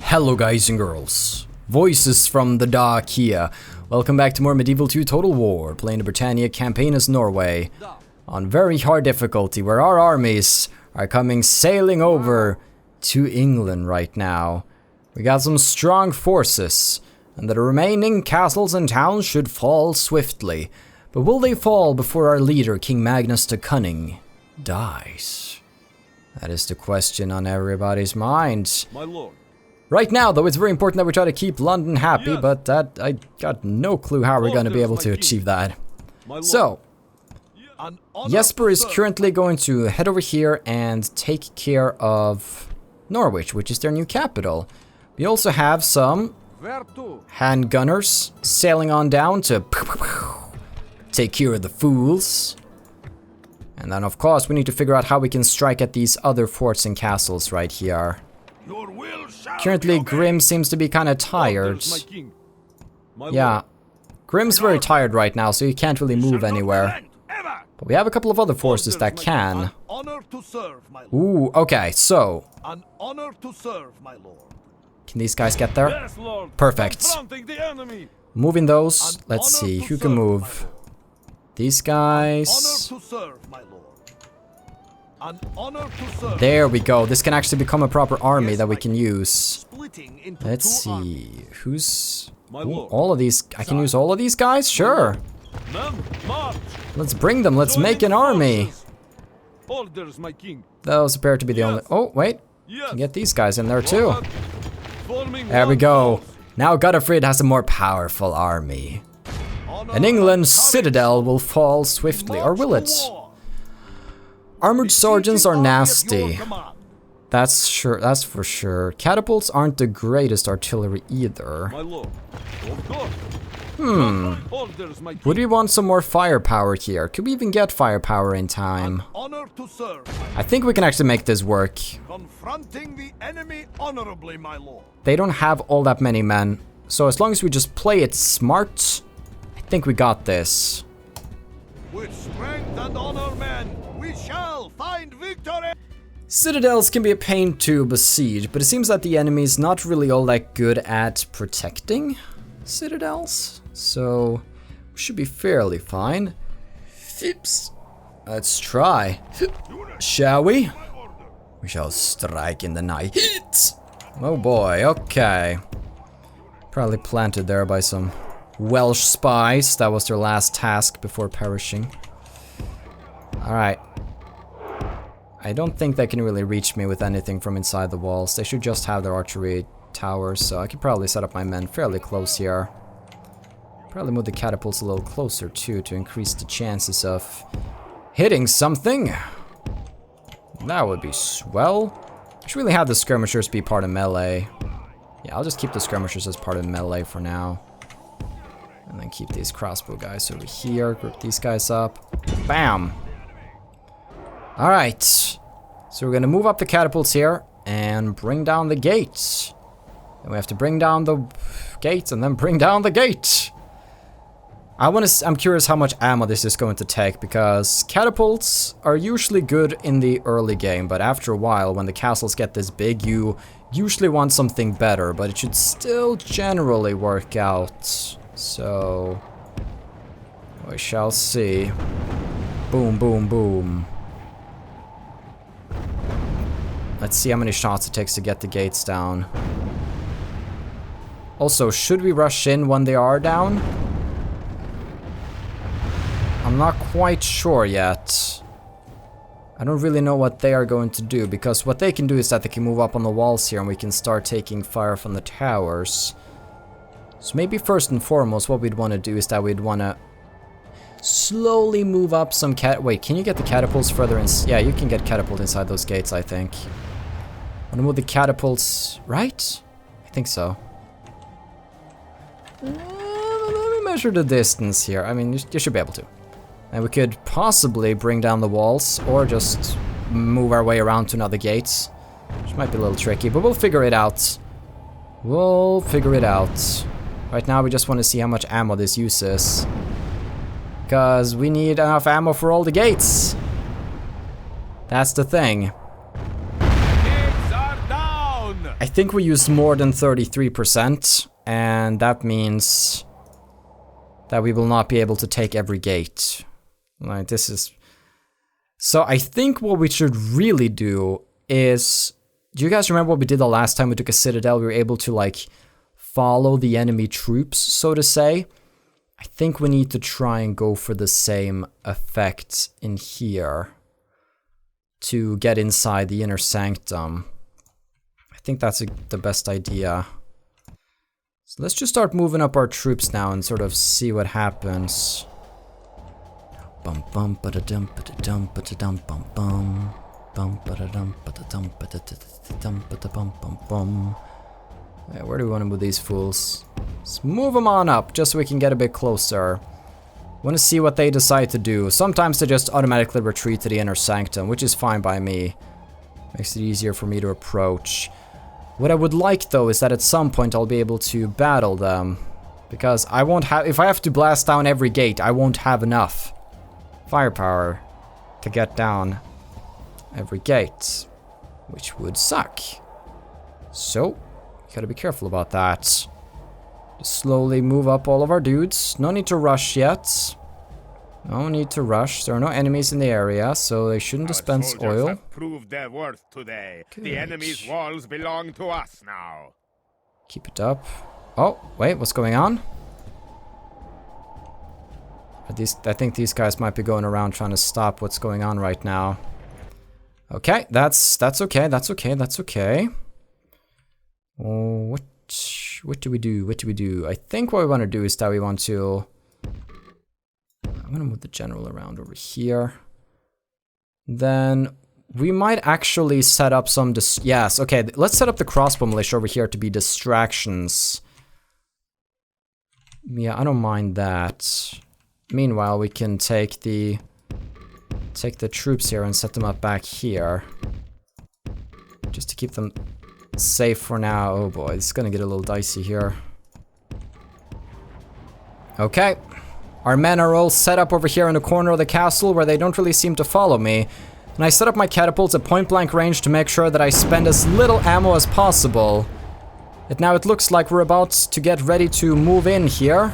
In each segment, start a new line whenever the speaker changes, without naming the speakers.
Hello guys and girls, Voices from the Dark here. Welcome back to more Medieval 2 Total War, playing the Britannia campaign as Norway, on very hard difficulty, where our armies are coming sailing over to England right now. We got some strong forces, and the remaining castles and towns should fall swiftly. But will they fall before our leader, King Magnus the Cunning, dies? That is the question on everybody's minds.
My lord.
Right now, though, it's very important that we try to keep London happy,
Yes.
but that I got no clue how we're going to be able to achieve that. So, Jyemer is currently going to head over here and take care of Norwich, which is their new capital. We also have some hand gunners sailing on down to take care of the fools. And then, of course, we need to figure out how we can strike at these other forts and castles right here. Currently, Grim seems to be kind of tired. Yeah, Grim's very tired right now, so he can't really move anywhere. But we have a couple of other forces that can. Ooh, okay, so. Can these guys get there? Perfect. Moving those. Let's see, who can move? These guys. There we go. This can actually become a proper army that we can use. Let's see. Who's... Ooh, all of these... I can use all of these guys? Sure. Let's bring them. Let's make an army. Those appear to be the only... Oh, wait. Can get these guys in there too. There we go. Now Godfred has a more powerful army. And England's Citadel will fall swiftly. Or will it? Armored sergeants are nasty. That's sure. That's for sure. Catapults aren't the greatest artillery either. Would we want some more firepower here? Could we even get firepower in time? I think we can actually make this work. They don't have all that many men, so as long as we just play it smart, I think we got this.
With strength and honor, men, we shall find victory!
Citadels can be a pain to besiege, but it seems that the enemy is not really all that good at protecting citadels, so we should be fairly fine. Oops. Let's try. Shall we? We shall strike in the night. Oh boy, okay. Probably planted there by some Welsh spies. That was their last task before perishing. Alright. I don't think they can really reach me with anything from inside the walls. They should just have their archery towers, so I could probably set up my men fairly close here. Probably move the catapults a little closer too to increase the chances of hitting something. That would be swell. I should really have the skirmishers be part of melee. Yeah, I'll just keep the skirmishers as part of melee for now. And then keep these crossbow guys over here. Group these guys up. Bam! Alright. So we're gonna move up the catapults here and bring down the gates. Then we have to bring down the gates and then bring down the gate. I'm curious how much ammo this is going to take, because catapults are usually good in the early game, but after a while, when the castles get this big, you usually want something better, but it should still generally work out. So, we shall see. Boom, boom, boom. Let's see how many shots it takes to get the gates down. Also, should we rush in when they are down? I'm not quite sure yet. I don't really know what they are going to do, because what they can do is that they can move up on the walls here and we can start taking fire from the towers. So maybe first and foremost what we'd want to do is that we'd want to slowly move up some wait, can you get the catapults further in? Yeah, you can get catapult inside those gates, I think. Want to move the catapults, right? I think so. Let me measure the distance here. I mean, you should be able to. And we could possibly bring down the walls, or just move our way around to another gates. Which might be a little tricky, but we'll figure it out. We'll figure it out. Right now we just want to see how much ammo this uses. Because we need enough ammo for all the gates. That's the thing.
Gates are down!
I think we used more than 33%, and that means that we will not be able to take every gate. Like, this is... So I think what we should really do is... Do you guys remember what we did the last time we took a citadel? We were able to, like, follow the enemy troops, so to say. I think we need to try and go for the same effect in here to get inside the inner sanctum. I think that's the best idea. So let's just start moving up our troops now and sort of see what happens. Bum bum ba da dum ba da dum ba da dum bum bum. Bum ba da dum ba da dum ba da dum ba da bum bum bum. Yeah, where do we want to move these fools? Let's move them on up, just so we can get a bit closer. Want to see what they decide to do. Sometimes they just automatically retreat to the inner sanctum, which is fine by me. Makes it easier for me to approach. What I would like, though, is that at some point I'll be able to battle them. Because I won't have... If I have to blast down every gate, I won't have enough firepower to get down every gate. Which would suck. So... Gotta be careful about that. Just slowly move up all of our dudes. No need to rush yet. No need to rush. There are no enemies in the area, so they shouldn't dispense oil.
Have proved their worth today.
Good.
The enemy's walls belong to us now.
Keep it up. Oh, wait, what's going on? I think these guys might be going around trying to stop what's going on right now. Okay, that's okay. That's okay. That's okay. Oh, what do we do? What do we do? I think what we want to do is that we want to... I'm going to move the general around over here. Then we might actually set up some... Yes, okay, let's set up the crossbow militia over here to be distractions. Yeah, I don't mind that. Meanwhile, we can take the troops here and set them up back here. Just to keep them... safe for now. Oh boy, it's gonna get a little dicey here. Okay. Our men are all set up over here in the corner of the castle where they don't really seem to follow me. And I set up my catapults at point blank range to make sure that I spend as little ammo as possible. And now it looks like we're about to get ready to move in here.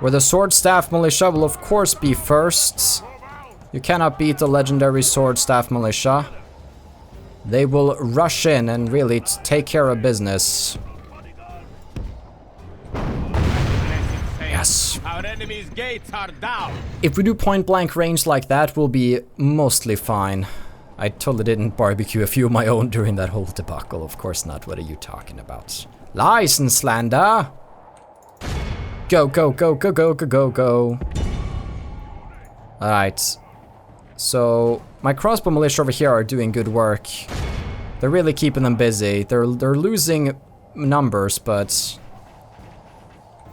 Where the sword staff militia will of course be first. You cannot beat the legendary sword staff militia. They will rush in and really take care of business. Yes.
Our enemy's gates are down.
If we do point blank range like that, we'll be mostly fine. I totally didn't barbecue a few of my own during that whole debacle. Of course not. What are you talking about? Lies and slander. Go, go, go, go, go, go, go, go. Alright. So, my crossbow militia over here are doing good work. They're really keeping them busy. They're losing numbers, but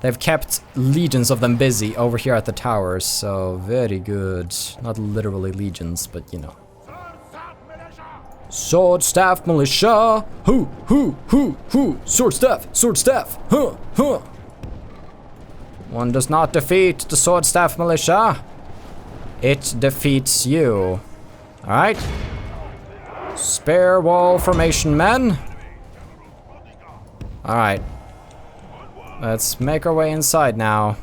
they've kept legions of them busy over here at the towers, so very good. Not literally legions, but you know. Sword staff militia! Hoo, hoo, hoo, hoo! Sword staff! Sword staff! Huh, huh! One does not defeat the sword staff militia. It defeats you. Alright. Spare wall formation, men. Alright. Let's make our way inside now.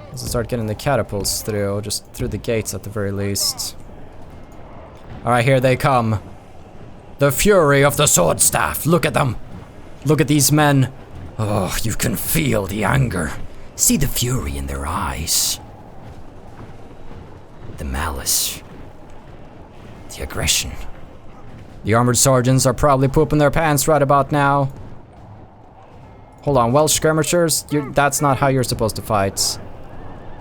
Let's start getting the catapults through. Just through the gates at the very least. Alright, here they come. The fury of the sword staff. Look at them. Look at these men. Oh, you can feel the anger. See the fury in their eyes. The malice. The aggression. The armored sergeants are probably pooping their pants right about now. Hold on, Welsh skirmishers? That's not how you're supposed to fight.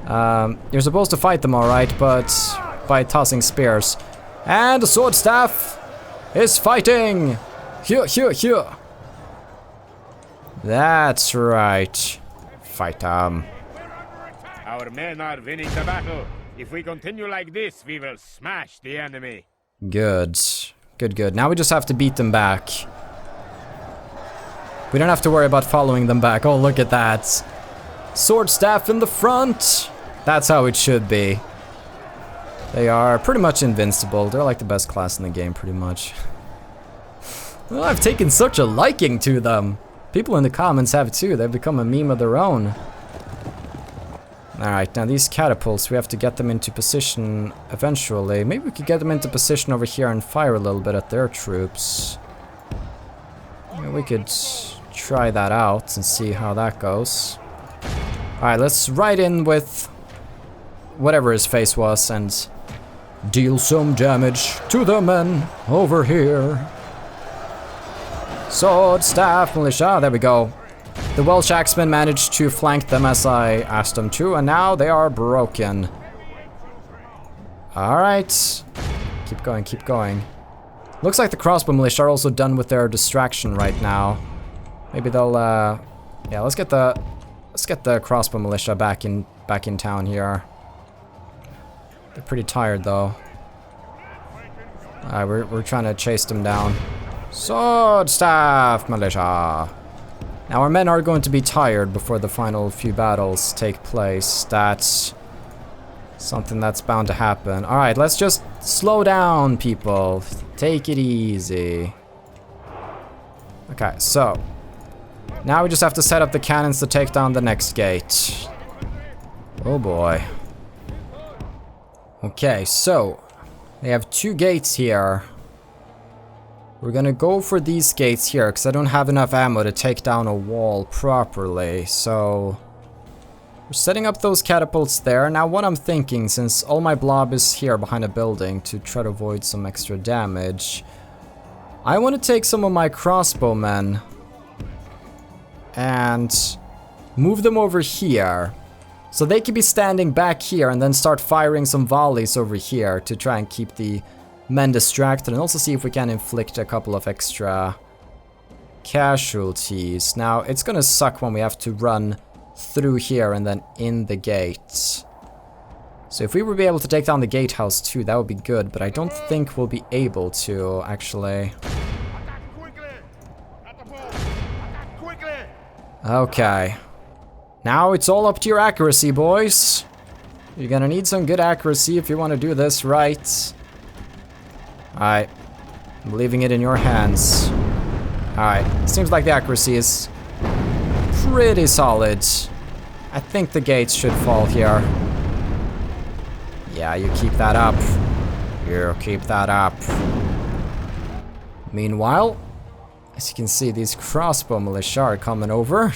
You're supposed to fight them alright, but by tossing spears. And the sword staff is fighting! Here, here, here! That's right. Fight them.
Our men are winning the battle. If we continue like this, we will smash the enemy.
Good. Good, good. Now we just have to beat them back. We don't have to worry about following them back. Oh, look at that. Sword staff in the front. That's how it should be. They are pretty much invincible. They're like the best class in the game, pretty much. Well, I've taken such a liking to them. People in the comments have too. They've become a meme of their own. Alright, now these catapults, we have to get them into position eventually. Maybe we could get them into position over here and fire a little bit at their troops. Yeah, we could try that out and see how that goes. Alright, let's ride in with whatever his face was and deal some damage to the men over here. Sword, staff, militia, there we go. The Welsh axemen managed to flank them as I asked them to, and now they are broken. Alright. Keep going, keep going. Looks like the crossbow militia are also done with their distraction right now. Maybe they'll, yeah, let's get the crossbow militia back in town here. They're pretty tired though. Alright, we're trying to chase them down. Sword, staff, militia. Now our men are going to be tired before the final few battles take place. That's something that's bound to happen. Alright, let's just slow down, people. Take it easy. Okay, so now we just have to set up the cannons to take down the next gate. Oh boy. Okay, so they have 2 gates here. We're gonna go for these gates here, because I don't have enough ammo to take down a wall properly, so we're setting up those catapults there. Now what I'm thinking, since all my blob is here behind a building to try to avoid some extra damage, I want to take some of my crossbowmen and move them over here. So they could be standing back here and then start firing some volleys over here to try and keep the men distracted, and also see if we can inflict a couple of extra casualties. Now, it's gonna suck when we have to run through here and then in the gates. So if we would be able to take down the gatehouse too, that would be good, but I don't think we'll be able to, actually. Okay. Now it's all up to your accuracy, boys. You're gonna need some good accuracy if you want to do this right. Alright, I'm leaving it in your hands. Alright, seems like the accuracy is pretty solid. I think the gates should fall here. Yeah, you keep that up. You keep that up. Meanwhile, as you can see, these crossbow militia are coming over.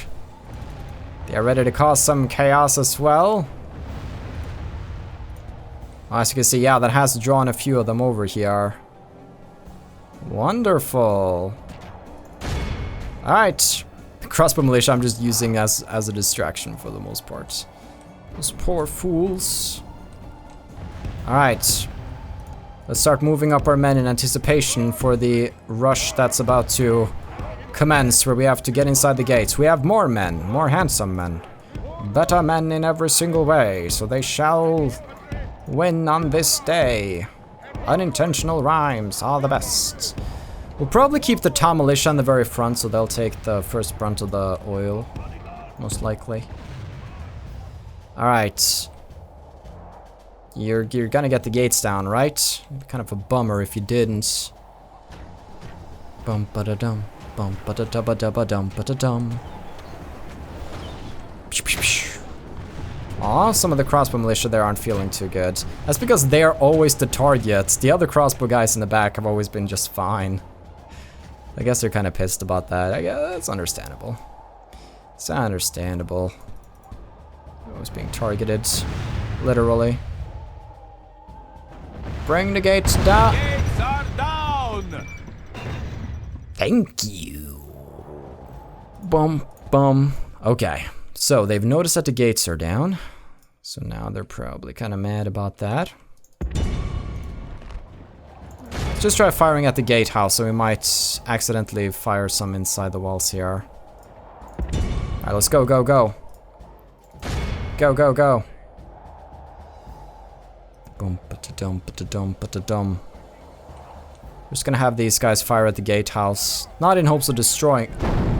They're ready to cause some chaos as well. As you can see, yeah, that has drawn a few of them over here. Wonderful. Alright. The crossbow militia I'm just using as a distraction for the most part. Those poor fools. Alright. Let's start moving up our men in anticipation for the rush that's about to commence, where we have to get inside the gates. We have more men, more handsome men. Better men in every single way, so they shall win on this day. Unintentional rhymes are the best. We'll probably keep the Tom militia on the very front, so they'll take the first brunt of the oil, most likely. Alright. You're gonna get the gates down, right? It'd be kind of a bummer if you didn't. Bum ba da dum, bum ba da da ba da ba dum ba da dum. Aw, some of the crossbow militia there aren't feeling too good. That's because they're always the targets. The other crossbow guys in the back have always been just fine. I guess they're kind of pissed about that. I guess that's understandable. It's understandable. Always being targeted, literally. Bring the gates down.
Gates are down.
Thank you. Bum, bum. Okay, so they've noticed that the gates are down. So now they're probably kind of mad about that. Let's just try firing at the gatehouse, so we might accidentally fire some inside the walls here. Alright, let's go, go, go. Go, go, go. Boom, ba-da-dum, ba-da-dum, ba-da-dum. We're just gonna have these guys fire at the gatehouse, not in hopes of destroying.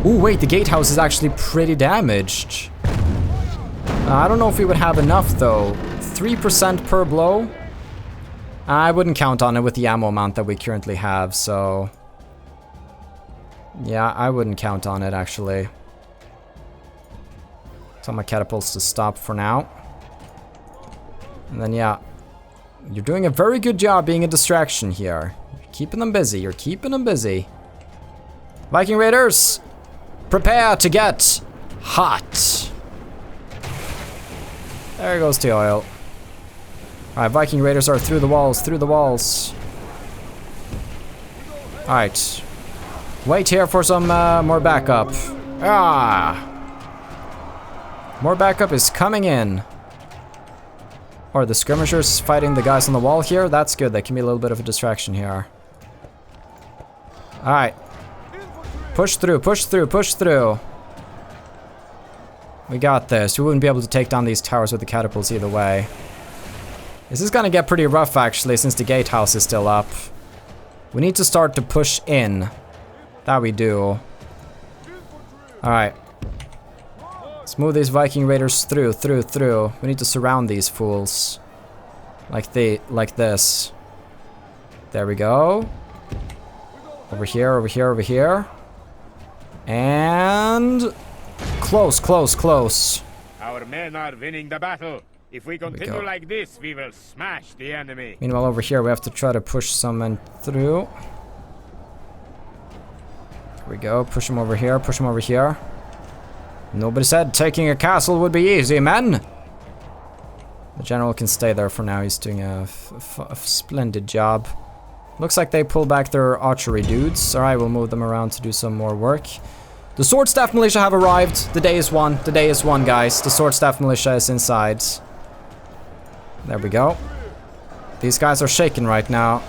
Ooh, wait, the gatehouse is actually pretty damaged. I don't know if we would have enough though. 3% per blow? I wouldn't count on it with the ammo amount that we currently have, so Yeah, I wouldn't count on it, actually. Tell my catapults to stop for now. And then, yeah. You're doing a very good job being a distraction here. You're keeping them busy. You're keeping them busy. Viking Raiders, prepare to get hot. There goes the oil. Alright, Viking Raiders are through the walls, through the walls. Alright. Wait here for some more backup. Ah! More backup is coming in. Or the skirmishers fighting the guys on the wall here. That's good. That can be a little bit of a distraction here. Alright. Push through, push through, push through. We got this. We wouldn't be able to take down these towers with the catapults either way. This is gonna get pretty rough, actually, since the gatehouse is still up. We need to start to push in. That we do. Alright. Let's move these Viking Raiders through. We need to surround these fools. Like this. There we go. Over here, over here, over here. And... Close, close, close.
Our men are winning the battle. If we continue like this, we will smash the enemy.
Meanwhile, over here, we have to try to push some men through. Here we go. Push them over here. Push them over here. Nobody said taking a castle would be easy, men. The general can stay there for now. He's doing a splendid job. Looks like they pull back their archery dudes. Alright, we'll move them around to do some more work. The sword staff militia have arrived. The day is won. The day is won, guys. The sword staff militia is inside. There we go. These guys are shaking right now.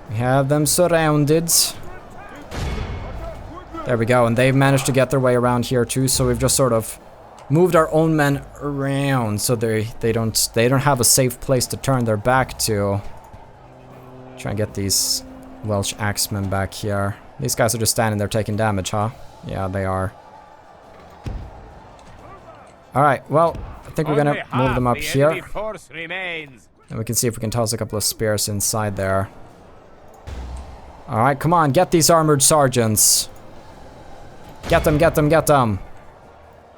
We have them surrounded. There we go, and they've managed to get their way around here too, so we've just sort of moved our own men around so they don't have a safe place to turn their back to. Try and get these Welsh axemen back here. These guys are just standing there taking damage, huh? Yeah, they are. Alright, well, I think we're gonna move them up here. And we can see if we can toss a couple of spears inside there. Alright, come on, get these armored sergeants. Get them, get them, get them.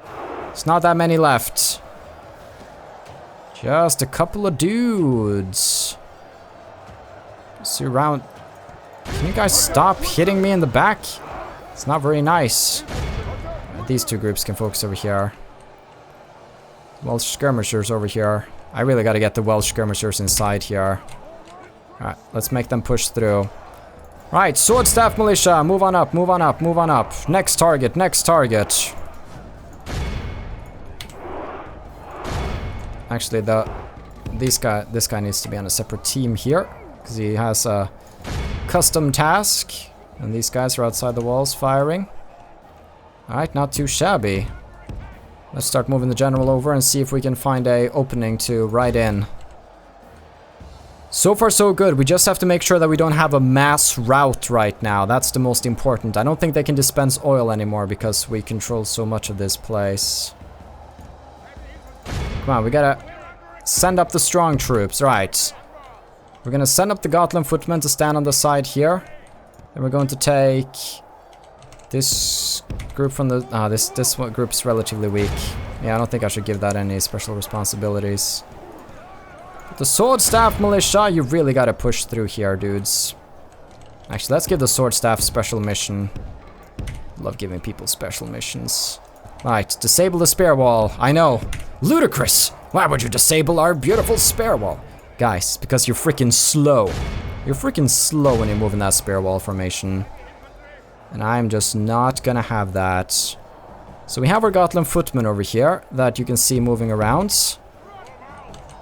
There's not that many left. Just a couple of dudes. Surround. Can you guys stop hitting me in the back? It's not very nice. These two groups can focus over here. Welsh skirmishers over here. I really gotta get the Welsh skirmishers inside here. Alright, let's make them push through. Right, sword staff militia, move on up, move on up, move on up. Next target, next target. Actually, this guy needs to be on a separate team here, because he has a custom task, and these guys are outside the walls firing. Alright, not too shabby. Let's start moving the general over and see if we can find a opening to ride in. So far so good. We just have to make sure that we don't have a mass rout right now. That's the most important. I don't think they can dispense oil anymore because we control so much of this place. Come on, we gotta send up the strong troops. Right. We're gonna send up the Gotland footmen to stand on the side here. Then we're going to take this group from the... this one group's relatively weak. Yeah, I don't think I should give that any special responsibilities. The sword staff militia, you really gotta push through here, dudes. Actually, let's give the sword staff special mission. Love giving people special missions. Right, disable the spear wall. I know. Ludicrous! Why would you disable our beautiful spear wall? Guys, because you're freaking slow. You're freaking slow when you're moving that spear wall formation. And I'm just not gonna have that. So we have our Gotland footmen over here that you can see moving around.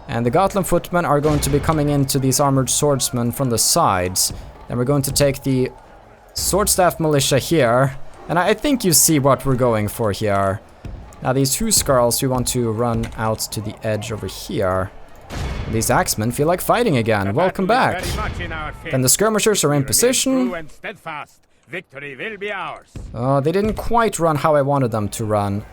And the Gotland footmen are going to be coming into these armored swordsmen from the sides. Then we're going to take the sword staff militia here. And I think you see what we're going for here. Now these Huskarls we want to run out to the edge over here. These axemen feel like fighting again. Welcome back. Then the skirmishers are in position.
Victory will be ours.
Oh, they didn't quite run how I wanted them to run.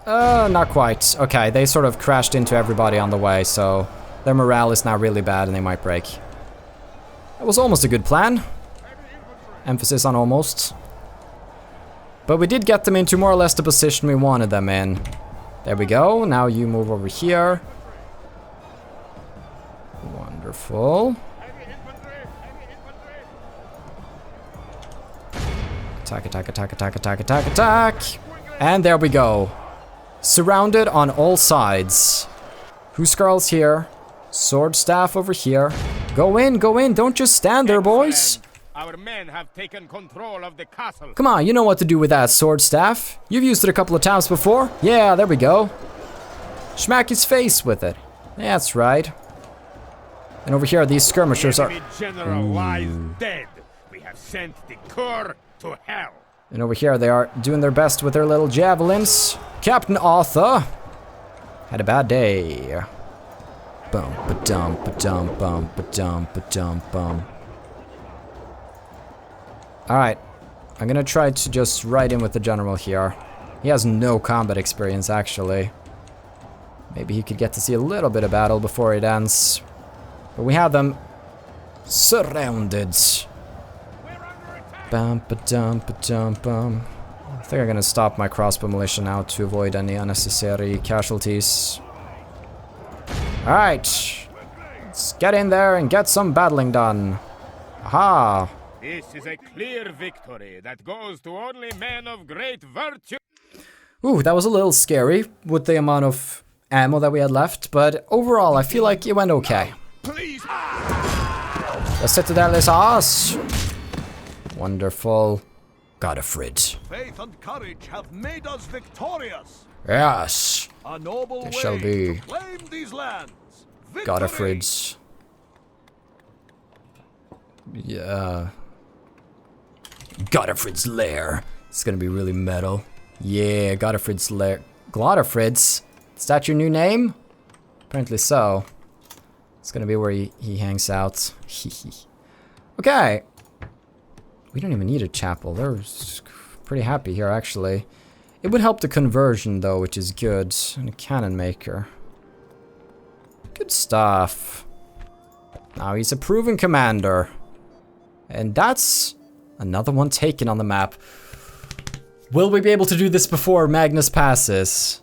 Not quite. Okay, they sort of crashed into everybody on the way, so their morale is now really bad and they might break. That was almost a good plan. Emphasis on almost. But we did get them into more or less the position we wanted them in. There we go. Now you move over here. Wonderful. Attack, attack, attack, attack, attack, attack, attack. And there we go. Surrounded on all sides. Huskarl's here. Sword staff over here. Go in, go in. Don't just stand there, boys.
Our men have taken control of the castle.
Come on, you know what to do with that sword staff. You've used it a couple of times before. Yeah, there we go. Smack his face with it. That's right. And over here, these skirmishers are...
The general lies dead. We have sent the corps to hell.
And over here, they are doing their best with their little javelins. Captain Arthur had a bad day. Bum ba dum ba dum bum ba dum ba dum bum. Alright, I'm gonna try to just ride in with the general here. He has no combat experience, actually. Maybe he could get to see a little bit of battle before it ends. But we have them surrounded. Bum ba dum ba dum bum. I think I'm gonna stop my crossbow militia now to avoid any unnecessary casualties. Alright, let's get in there and get some battling done. Aha!
This is a clear victory that goes to only men of great virtue.
Ooh, that was a little scary with the amount of ammo that we had left, but overall I feel like it went okay.
Please.
The Citadel is ours. Wonderful. Godfred.
Faith and courage have made us victorious.
Yes.
A noble
There
way
shall be.
to claim these lands. Victory.
Godfred's. Yeah. Godfred's lair. It's gonna be really metal. Yeah, Godfred's lair. Godfred's? Is that your new name? Apparently so. It's gonna be where he hangs out. Okay. We don't even need a chapel. They're pretty happy here, actually. It would help the conversion, though, which is good. And a cannon maker. Good stuff. Now he's a proven commander. And that's another one taken on the map. Will we be able to do this before Magnus passes?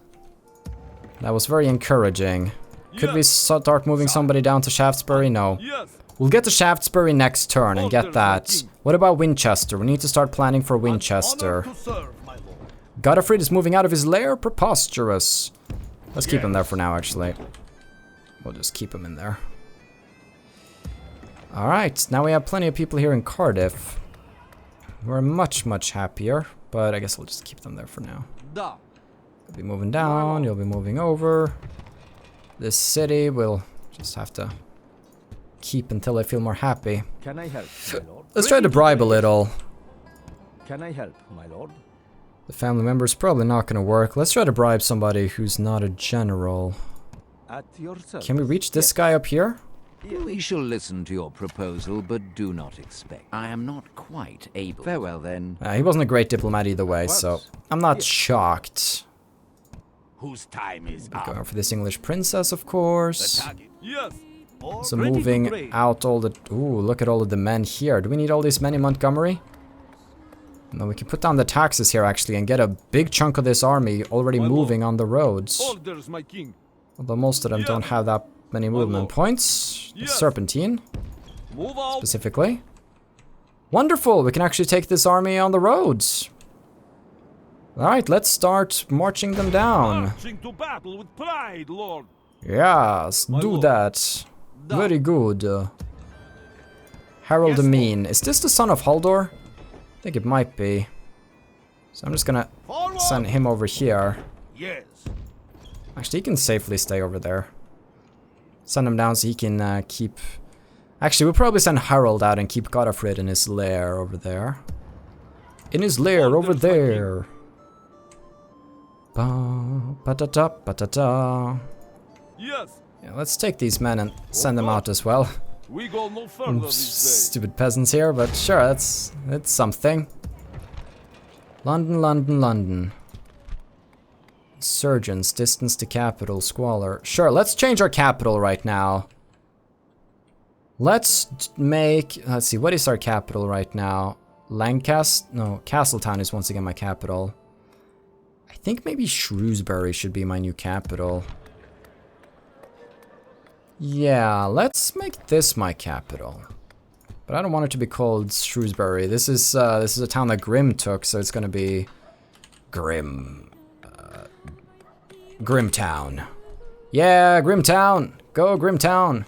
That was very encouraging. Could we start moving somebody down to Shaftesbury? No.
Yes.
We'll get to Shaftesbury next turn and get that. What about Winchester? We need to start planning for Winchester.
Honor to serve, my lord.
Godfred is moving out of his lair. Preposterous. Let's keep him there for now, actually. We'll just keep him in there. Alright, now we have plenty of people here in Cardiff. We're much, much happier. But I guess we'll just keep them there for now. You'll be moving down, you'll be moving over. This city will just have to keep until I feel more happy.
Can I help, my lord?
Let's try to bribe a little.
Can I help, my lord?
The family member's probably not going to work. Let's try to bribe somebody who's not a general.
At your service.
Can we reach this guy up here?
We shall listen to your proposal, but do not expect. I am not quite able. Farewell, then.
He wasn't a great diplomat either way, so I'm not shocked.
Whose time is up?
Going for this English princess, of course.
Yes.
So moving out all the... Ooh, look at all of the men here. Do we need all these men in Montgomery? No, we can put down the taxes here, actually, and get a big chunk of this army already moving on the roads.
Orders, my king.
Although most of them don't have that many movement points. The Serpentine,
Move out.
specifically. Wonderful! We can actually take this army on the roads. Alright, let's start marching them down.
Marching to battle with pride, lord.
Yes, do that. Very good. Harold the Mean. Is this the son of Haldor? I think it might be. So I'm just gonna send him over here.
Yes.
Actually, he can safely stay over there. Send him down so he can keep... Actually, we'll probably send Harold out and keep Godfred in his lair over there. In his lair over there. Ba-da-da, ba-da-da.
Yes.
Yeah, let's take these men and send them out as well.
We go no further this day.
Stupid peasants here, but sure, it's something. London, London, London. Insurgents, distance to capital, squalor. Sure, let's change our capital right now. Let's make... Let's see, what is our capital right now? Lancaster? No, Castletown is once again my capital. I think maybe Shrewsbury should be my new capital. Yeah, let's make this my capital. But I don't want it to be called Shrewsbury. This is a town that Grim took, so it's gonna be Grim. Grimtown. Yeah, Grimtown! Go Grimtown!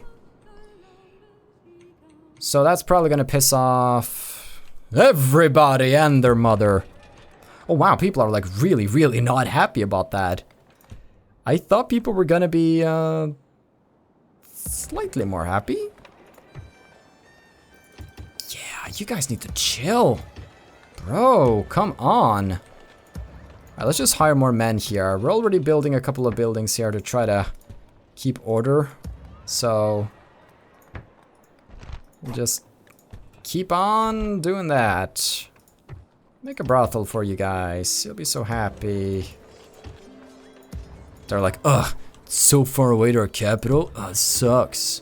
So that's probably gonna piss off everybody and their mother. Oh wow, people are like really, really not happy about that. I thought people were gonna be slightly more happy. Yeah, you guys need to chill. Bro, come on. Alright, let's just hire more men here. We're already building a couple of buildings here to try to keep order. So we'll just keep on doing that. Make a brothel for you guys. You'll be so happy. They're like, ugh, it's so far away to our capital. It sucks.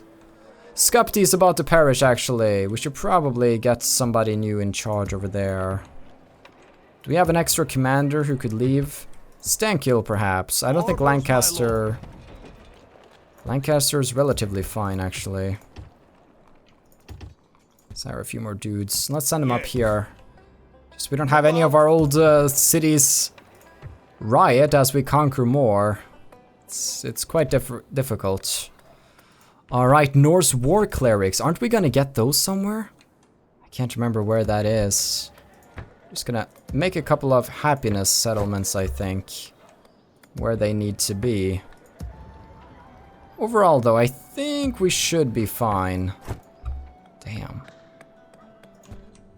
Skepti is about to perish, actually. We should probably get somebody new in charge over there. Do we have an extra commander who could leave? Stankill, perhaps. I don't think Lancaster... Lancaster is relatively fine, actually. Let's hire a few more dudes. Let's send them up here. Just we don't have any of our old cities riot as we conquer more. It's quite difficult. Alright, Norse war clerics. Aren't we gonna get those somewhere? I can't remember where that is. Just gonna make a couple of happiness settlements, I think. Where they need to be. Overall, though, I think we should be fine. Damn.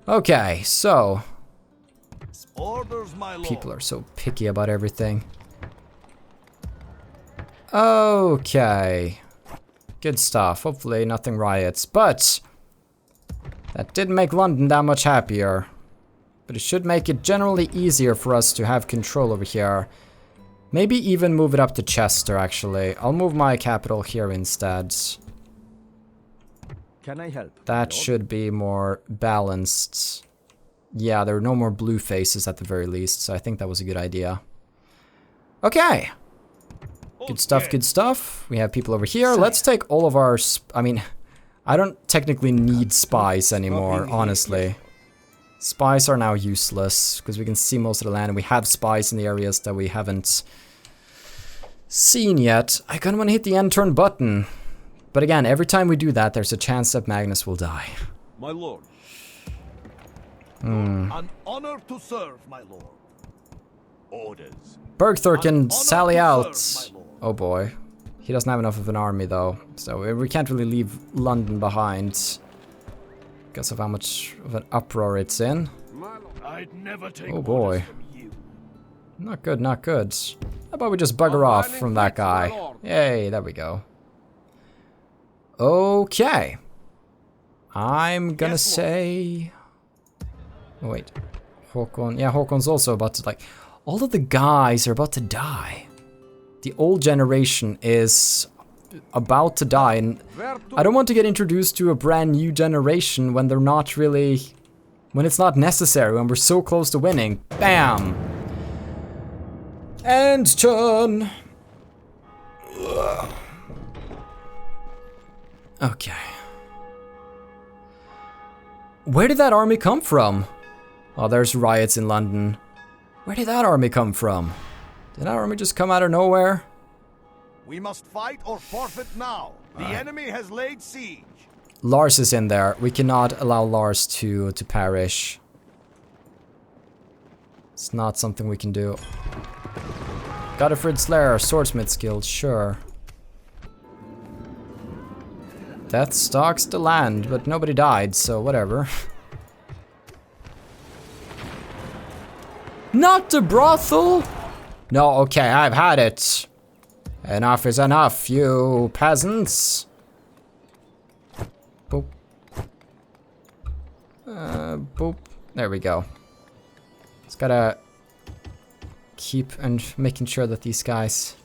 Okay, so...
Orders, my lord.
People are so picky about everything. Okay. Good stuff. Hopefully nothing riots. But that didn't make London that much happier. But it should make it generally easier for us to have control over here. Maybe even move it up to Chester, actually. I'll move my capital here instead.
Can I help?
That should be more balanced. Yeah, there are no more blue faces at the very least, so I think that was a good idea. Okay. Good stuff, good stuff. We have people over here. Let's take all of our... I mean, I don't technically need spies anymore, honestly. Spies are now useless, because we can see most of the land, and we have spies in the areas that we haven't seen yet. I kind of want to hit the end turn button. But again, every time we do that, there's a chance that Magnus will die.
My lord. An honor to serve, my lord. Orders.
Bergthor can
An
sally
honor to
out.
serve, my lord.
Oh boy. He doesn't have enough of an army though. So we can't really leave London behind. Because of how much of an uproar it's in.
I'd never take
Oh boy.
orders from you.
Not good, not good. How about we just bugger off from that guy? Yay, there we go. Okay. I'm gonna say... Oh wait. Håkon. Yeah, Håkon's also about to like... All of the guys are about to die. The old generation is about to die, and I don't want to get introduced to a brand new generation when they're not really... When it's not necessary, when we're so close to winning. Bam! End turn! Okay. Where did that army come from? Oh, there's riots in London. Where did that army come from? Did that army just come out of nowhere?
We must fight or forfeit now. The enemy has laid siege.
Lars is in there. We cannot allow Lars to perish. It's not something we can do. Godfred Slayer, swordsmith skills, sure. Death stalks the land, but nobody died, so whatever. Not the brothel! No, okay, I've had it. Enough is enough, you peasants. Boop. Boop. There we go. Just gotta keep and making sure that these guys...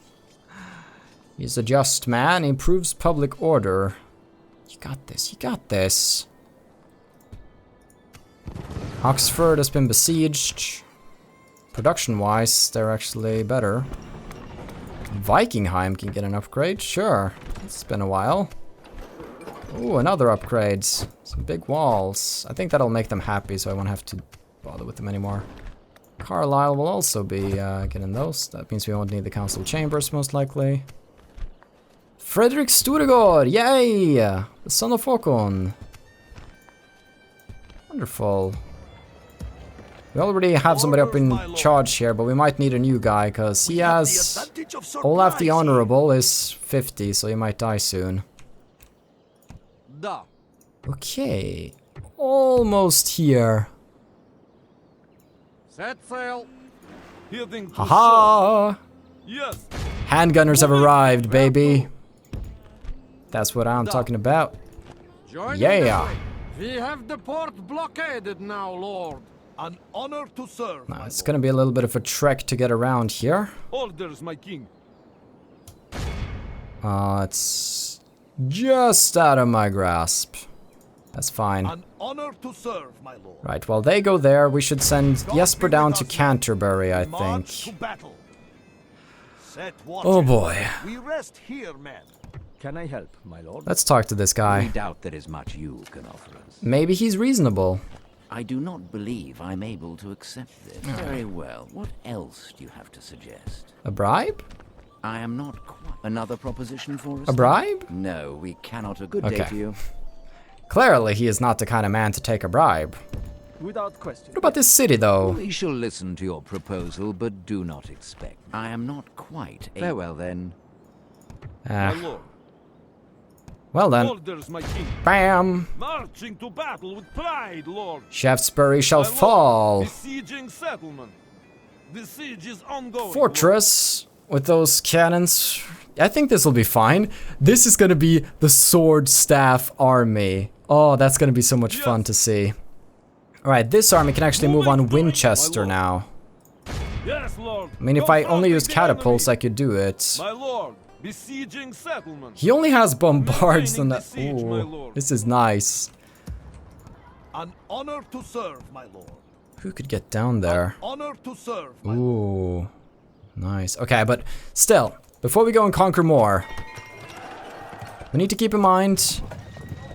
He's a just man, improves public order. You got this, you got this. Oxford has been besieged. Production-wise, they're actually better. Vikingheim can get an upgrade, sure. It's been a while. Ooh, another upgrade. Some big walls. I think that'll make them happy, so I won't have to bother with them anymore. Carlisle will also be getting those. That means we won't need the council chambers, most likely. Frederick Sturegård, yay! The son of Håkon. Wonderful. We already have somebody up in charge here, but we might need a new guy, because he has... Olaf the Honorable is 50, so he might die soon. Okay. Almost here.
Set sail.
Haha!
Yes.
Handgunners have arrived, baby. That's what I'm talking about. Yeah!
We have the port blockaded now, Lord. An honor to serve.
Now, it's gonna be a little bit of a trek to get around here.
Orders, my king.
It's just out of my grasp. That's fine.
An honor to serve, my lord.
Right, while they go there, we should send Jesper down to Canterbury, I think. Oh boy.
We rest here, men.
Can I help, my lord?
Let's talk to this
We
guy.
doubt there is much you can offer us.
Maybe he's reasonable.
I do not believe I'm able to accept this. Very well. What else do you have to suggest?
A bribe?
I am not quite... Another proposition for us?
A bribe?
No, we cannot. A good day
Okay.
to you.
Clearly, he is not the kind of man to take a bribe.
Without question.
What about this city, though?
We shall listen to your proposal, but do not expect. I am not quite... Farewell, then.
My lord.
Well then.
Orders, my king.
Bam!
Marching to battle with pride, lord.
Shaftesbury shall
My lord,
fall.
Besieging settlement. The siege is ongoing.
Fortress with those cannons. I think this will be fine. This is gonna be the sword staff army. Oh, that's gonna be so much fun to see. Alright, this army can actually move on Winchester now.
Yes, lord.
I mean, if I only
Confronting
used
the
catapults, I
enemy.
could do it.
My lord, besieging settlement.
He only has bombards and that.
Maintaining the siege, my
Ooh,
lord.
this is nice.
An honor to serve, my lord.
Who could get down there?
Honor to serve, my lord.
Ooh, nice. Okay, but still, before we go and conquer more, we need to keep in mind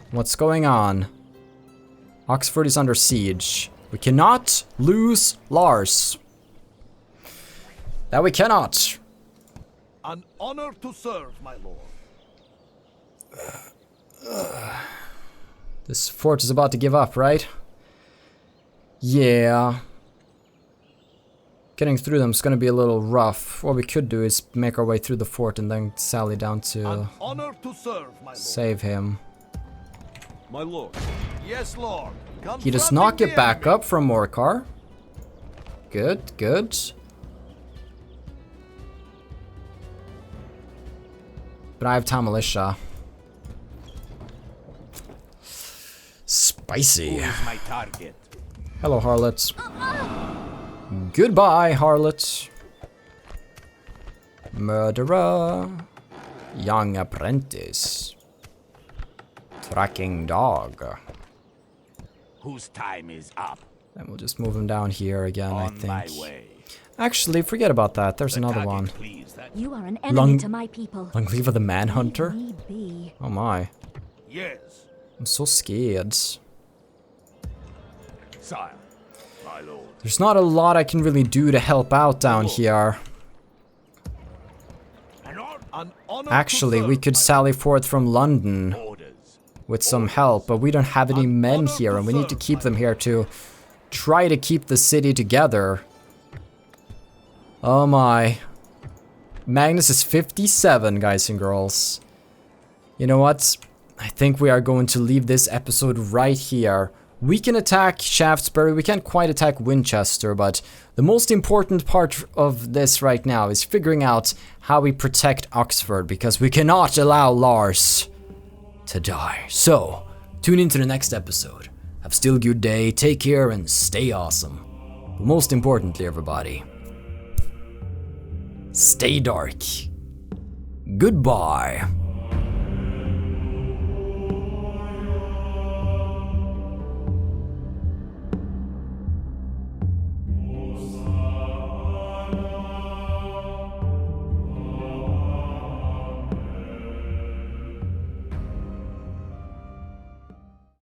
what's going on. Oxford is under siege. We cannot lose Lars. That we cannot.
An honor to serve, my lord.
This fort is about to give up, right? Yeah. Getting through them is going to be a little rough. What we could do is make our way through the fort and then sally down to
An honor to serve, my lord.
save him.
My lord. Yes, lord.
He does not get back up from Morcar. Good, good. But I have town militia. Spicy.
My target.
Hello, harlots. Goodbye, harlot. Murderer. Young apprentice. Tracking dog.
Whose time is up?
And we'll just move him down here again, I
On my
think.
way.
Actually, forget about that. There's another one.
Please, that
You are an enemy
Lung-
to my people.
Langleaver the Manhunter?
Leave me be.
Oh my.
yes,
I'm so scared.
sire. My lord.
There's not a lot I can really do to help out down here.
An honor
Actually,
to
we
serve,
could
my
sally forth from London
orders.
with some help, but we don't have any men here, and we need to keep them here to try to keep the city together. Oh my. Magnus is 57, guys and girls. You know what? I think we are going to leave this episode right here. We can attack Shaftesbury, we can't quite attack Winchester, but the most important part of this right now is figuring out how we protect Oxford, because we cannot allow Lars to die. So, tune into the next episode. Have still a good day, take care, and stay awesome. But most importantly, everybody, stay dark. Goodbye.